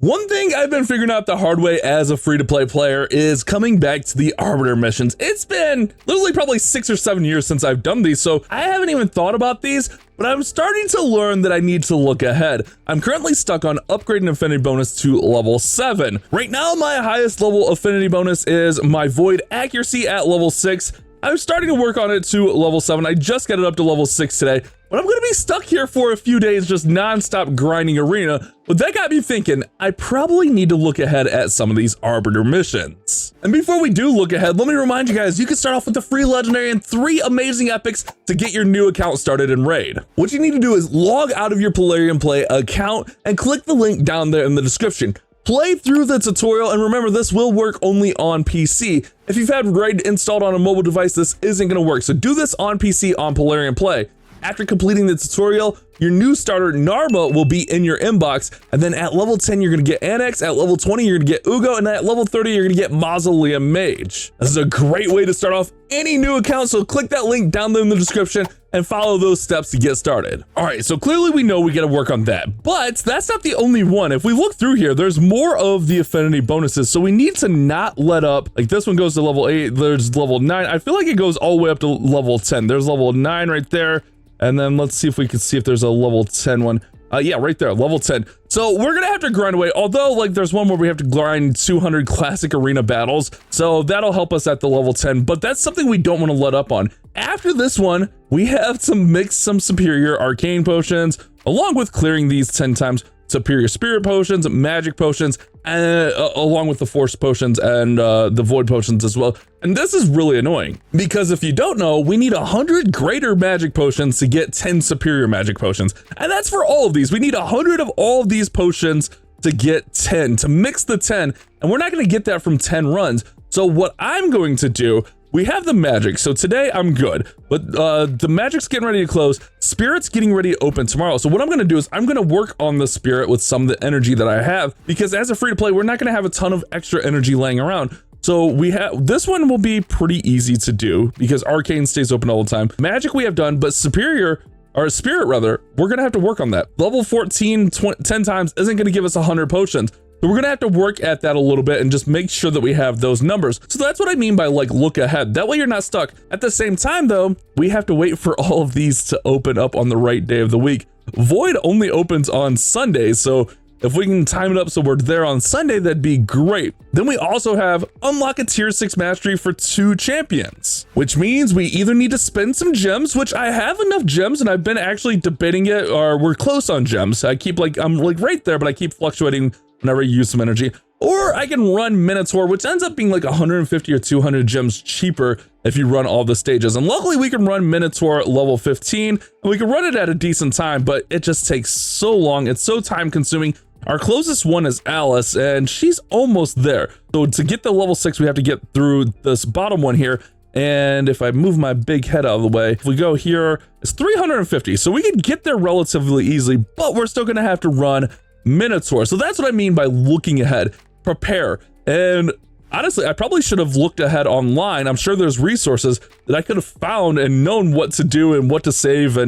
One thing I've been figuring out the hard way as a free-to-play player is coming back to the Arbiter missions. It's been literally probably 6 or 7 years since I've done these, so I haven't even thought about these, but I'm starting to learn that I need to look ahead. I'm currently stuck on upgrading affinity bonus to level 7. Right now, my highest level affinity bonus is my void accuracy at level 6. I'm starting to work on it to level 7. I just got it up to level 6 today, but I'm gonna be stuck here for a few days just non-stop grinding arena. But that got me thinking, I probably need to look ahead at some of these Arbiter missions. And before we do look ahead, let me remind you guys, you can start off with the free legendary and 3 amazing epics to get your new account started in Raid. What you need to do is log out of your Polarium Play account and click the link down there in the description. Play through the tutorial, and remember, this will work only on PC. If you've had Raid installed on a mobile device, this isn't gonna work. So do this on PC on Polarium Play. After completing the tutorial, your new starter Narba will be in your inbox, and then at level 10 you're gonna get Annex, at level 20 you're gonna get Ugo, and at level 30 you're gonna get Mausoleum Mage. This is a great way to start off any new account, so click that link down there in the description and follow those steps to get started. All right, so clearly we know we gotta work on that, but that's not the only one. If we look through here, there's more of the affinity bonuses, so we need to not let up. Like this one goes to level 8, there's level 9. I feel like it goes all the way up to level 10. There's level 9 right there. And then let's see if we can see if there's a level 10 one. Yeah, right there, level 10. So we're gonna have to grind away, although like there's one where we have to grind 200 classic arena battles. So that'll help us at the level 10, but that's something we don't wanna let up on. After this one, we have to mix some superior arcane potions, along with clearing these 10 times superior spirit potions, magic potions, along with the force potions and the void potions as well. And this is really annoying because if you don't know, we need 100 greater magic potions to get 10 superior magic potions. And that's for all of these. We need 100 of all of these potions to get 10, to mix the 10. And we're not gonna get that from 10 runs. So what I'm going to do, we have the magic, so today I'm good, but the magic's getting ready to close, spirit's getting ready to open tomorrow. So what I'm gonna do is I'm gonna work on the spirit with some of the energy that I have, because as a free to play, we're not gonna have a ton of extra energy laying around. So we have, this one will be pretty easy to do because arcane stays open all the time. Magic we have done, but superior, or spirit rather, we're gonna have to work on that. Level 14, 10 times isn't gonna give us 100 potions. So we're gonna have to work at that a little bit and just make sure that we have those numbers. So that's what I mean by like look ahead. That way you're not stuck. At the same time though, we have to wait for all of these to open up on the right day of the week. Void only opens on Sundays, so if we can time it up so we're there on Sunday, that'd be great. Then we also have unlock a tier 6 mastery for 2 champions, which means we either need to spend some gems, which I have enough gems and I've been actually debating it, or we're close on gems. I keep like, I'm like right there, but I keep fluctuating whenever I use some energy, or I can run Minotaur, which ends up being like 150 or 200 gems cheaper if you run all the stages. And luckily we can run Minotaur at level 15 and we can run it at a decent time, but it just takes so long. It's so time consuming. Our closest one is Alice and she's almost there. So to get the level 6, we have to get through this bottom one here. And if I move my big head out of the way, if we go here, it's 350. So we can get there relatively easily, but we're still gonna have to run Minotaur. So that's what I mean by looking ahead, prepare. And honestly, I probably should have looked ahead online. I'm sure there's resources that I could have found and known what to do and what to save.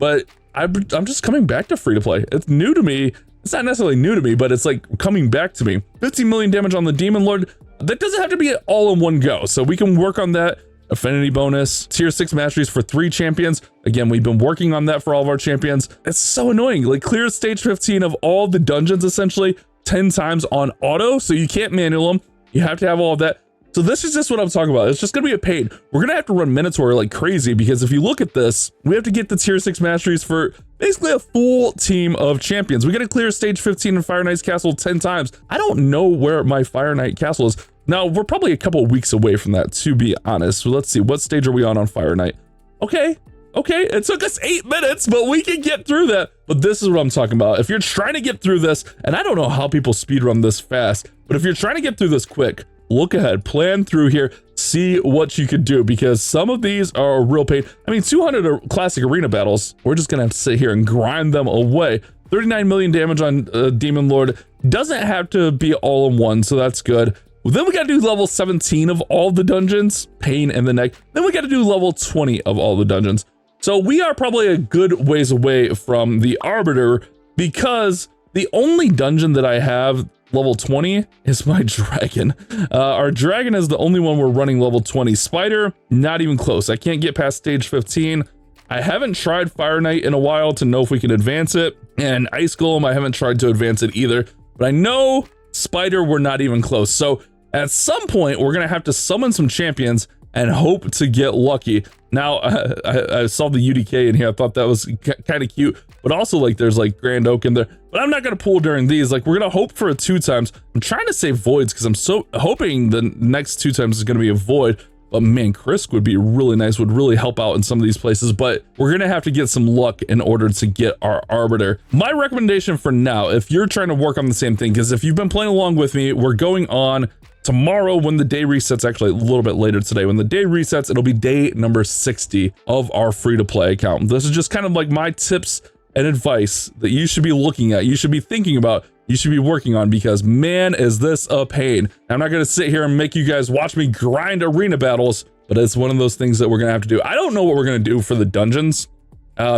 But I'm just coming back to free to play. It's new to me. It's not necessarily new to me, but it's like coming back to me. 15 million damage on the Demon Lord. That doesn't have to be all in one go. So we can work on that. Affinity bonus, tier 6 masteries for 3 champions. Again, we've been working on that for all of our champions. It's so annoying. Like clear stage 15 of all the dungeons essentially 10 times on auto. So you can't manual them. You have to have all of that. So this is just what I'm talking about. It's just gonna be a pain. We're gonna have to run Minotaur like crazy because if you look at this, we have to get the tier 6 masteries for basically a full team of champions. We gotta clear stage 15 in Fire Knight's Castle 10 times. I don't know where my Fire Knight Castle is. Now, we're probably a couple of weeks away from that, to be honest. So let's see, what stage are we on Fire Knight? Okay, it took us 8 minutes, but we can get through that. But this is what I'm talking about. If you're trying to get through this, and I don't know how people speedrun this fast, but if you're trying to get through this quick, look ahead, plan through here, see what you could do, because some of these are a real pain. I mean, 200 are classic arena battles. We're just gonna have to sit here and grind them away. 39 million damage on Demon Lord. Doesn't have to be all in one, so that's good. Then we gotta do level 17 of all the dungeons, pain in the neck. Then we gotta do level 20 of all the dungeons. So we are probably a good ways away from the Arbiter because The only dungeon that I have level 20 is my dragon. Our dragon is the only one we're running level 20. Spider, not even close. I can't get past stage 15. I haven't tried Fire Knight in a while to know if we can advance it, and Ice Golem, I haven't tried to advance it either, but I know Spider, we're not even close. So at some point, we're gonna have to summon some champions and hope to get lucky. Now, I saw the UDK in here. I thought that was kind of cute, but also like there's like Grand Oak in there, but I'm not gonna pull during these. Like we're gonna hope for a 2 times. I'm trying to save voids because I'm so hoping the next 2 times is gonna be a void. But man, Krisk would be really nice, would really help out in some of these places, but we're gonna have to get some luck in order to get our Arbiter. My recommendation for now, if you're trying to work on the same thing, because if you've been playing along with me, we're going on tomorrow when the day resets, actually a little bit later today. When the day resets, it'll be day number 60 of our free-to-play account. This is just kind of like my tips and advice that you should be looking at, you should be thinking about, you should be working on, because man, is this a pain. I'm not gonna sit here and make you guys watch me grind arena battles, but it's one of those things that we're gonna have to do. I don't know what we're gonna do for the dungeons,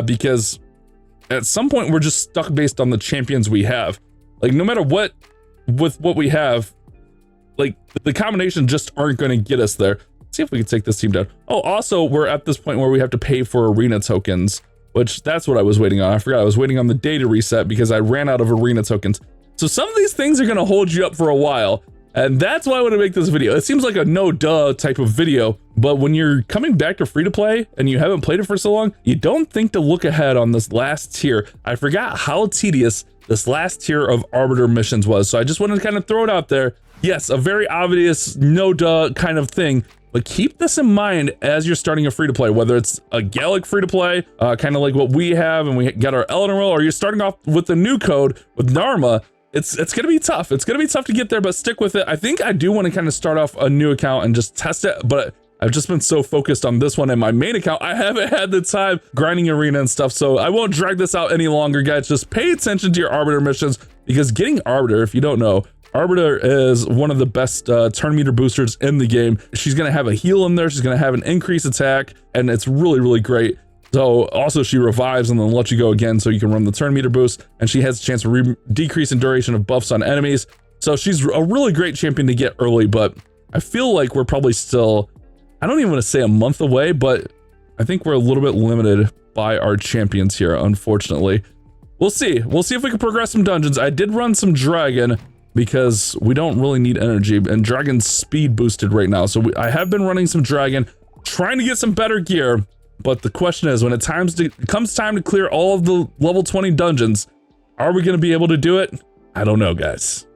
because at some point we're just stuck based on the champions we have. Like no matter what, with what we have, like the combination just aren't gonna get us there. Let's see if we can take this team down. Oh, also we're at this point where we have to pay for arena tokens, which that's what I was waiting on. I forgot I was waiting on the data reset because I ran out of arena tokens. So some of these things are gonna hold you up for a while, and that's why I want to make this video. It seems like a no duh type of video, but when you're coming back to free to play and you haven't played it for so long, you don't think to look ahead on this last tier. I forgot how tedious this last tier of Arbiter missions was, so I just wanted to kind of throw it out there. Yes, a very obvious no duh kind of thing, but keep this in mind as you're starting a free to play, whether it's a Gallic free to play, kind of like what we have and we got our Elden Roll, or you're starting off with the new code with Narma. It's gonna be tough. It's gonna be tough to get there, but stick with it. I think I do want to kind of start off a new account and just test it, but I've just been so focused on this one and my main account, I haven't had the time grinding arena and stuff, so I won't drag this out any longer, guys. Just pay attention to your Arbiter missions, because getting Arbiter, if you don't know, Arbiter is one of the best turn meter boosters in the game. She's gonna have a heal in there, she's gonna have an increased attack, and it's really, really great. So also she revives and then lets you go again so you can run the turn meter boost, and she has a chance to decrease in duration of buffs on enemies. So she's a really great champion to get early, but I feel like we're probably still, I don't even want to say a month away, but I think we're a little bit limited by our champions here, unfortunately. We'll see. We'll see if we can progress some dungeons. I did run some dragon because we don't really need energy, and dragon's speed boosted right now. So I have been running some dragon, trying to get some better gear. But the question is, when it comes time to clear all of the level 20 dungeons, are we going to be able to do it? I don't know, guys.